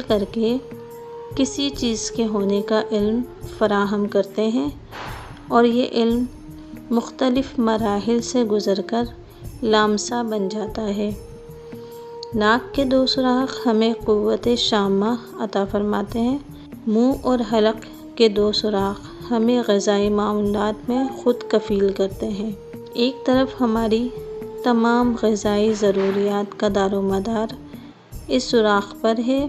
کر کے کسی چیز کے ہونے کا علم فراہم کرتے ہیں، اور یہ علم مختلف مراحل سے گزر کر لامسا بن جاتا ہے۔ ناک کے دو سوراخ ہمیں قوت شامہ عطا فرماتے ہیں۔ منہ اور حلق کے دو سوراخ ہمیں غذائی معاملات میں خود کفیل کرتے ہیں۔ ایک طرف ہماری تمام غذائی ضروریات کا دار و مدار اس سوراخ پر ہے،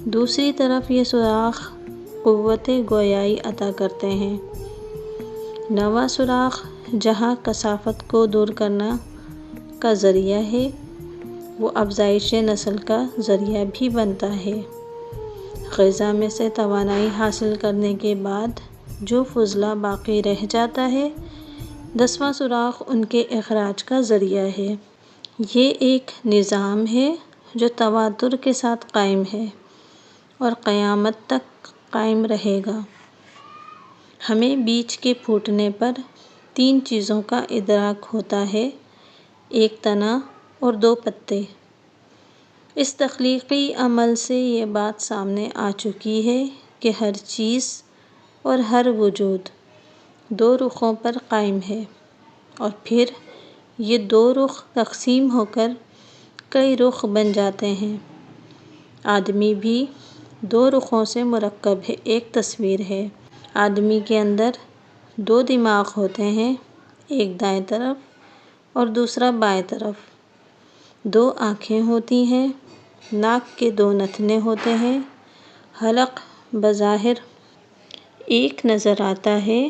دوسری طرف یہ سوراخ قوت گویائی عطا کرتے ہیں۔ نواں سوراخ جہاں کثافت کو دور کرنا کا ذریعہ ہے، وہ افزائش نسل کا ذریعہ بھی بنتا ہے۔ غذا میں سے توانائی حاصل کرنے کے بعد جو فضلہ باقی رہ جاتا ہے، 10واں سوراخ ان کے اخراج کا ذریعہ ہے۔ یہ ایک نظام ہے جو تواتر کے ساتھ قائم ہے اور قیامت تک قائم رہے گا۔ ہمیں بیج کے پھوٹنے پر 3 چیزوں کا ادراک ہوتا ہے: ایک تنا اور 2 پتے۔ اس تخلیقی عمل سے یہ بات سامنے آ چکی ہے کہ ہر چیز اور ہر وجود 2 رخوں پر قائم ہے، اور پھر یہ 2 رخ تقسیم ہو کر کئی رخ بن جاتے ہیں۔ آدمی بھی 2 رخوں سے مرکب ایک تصویر ہے۔ آدمی کے اندر 2 دماغ ہوتے ہیں، ایک دائیں طرف اور دوسرا بائیں طرف۔ 2 آنکھیں ہوتی ہیں، ناک کے 2 نتنے ہوتے ہیں۔ حلق بظاہر ایک نظر آتا ہے،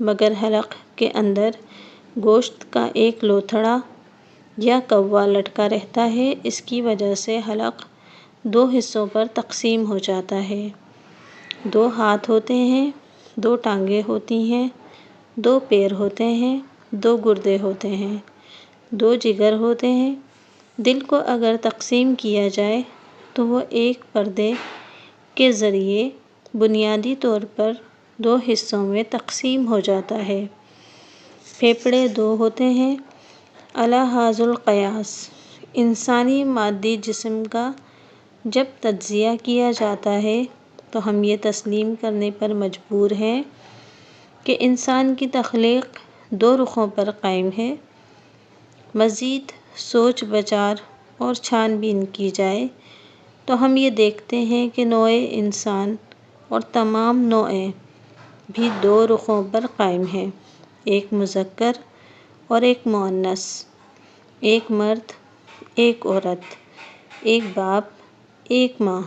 مگر حلق کے اندر گوشت کا ایک لوتھڑا یا کوا لٹکا رہتا ہے۔ اس کی وجہ سے حلق 2 حصوں پر تقسیم ہو جاتا ہے۔ 2 ہاتھ ہوتے ہیں، 2 ٹانگیں ہوتی ہیں، 2 پیر ہوتے ہیں، 2 گردے ہوتے ہیں، 2 جگر ہوتے ہیں۔ دل کو اگر تقسیم کیا جائے تو وہ ایک پردے کے ذریعے بنیادی طور پر 2 حصوں میں تقسیم ہو جاتا ہے۔ پھیپھڑے 2 ہوتے ہیں۔ علی ھذا القیاس انسانی مادی جسم کا جب تجزیہ کیا جاتا ہے تو ہم یہ تسلیم کرنے پر مجبور ہیں کہ انسان کی تخلیق 2 رخوں پر قائم ہے۔ مزید سوچ بچار اور چھان بین کی جائے تو ہم یہ دیکھتے ہیں کہ نوع انسان اور تمام نوعیں بھی 2 رخوں پر قائم ہیں: ایک مذکر اور ایک مؤنث، ایک مرد، ایک عورت، ایک باپ، ایک ماں۔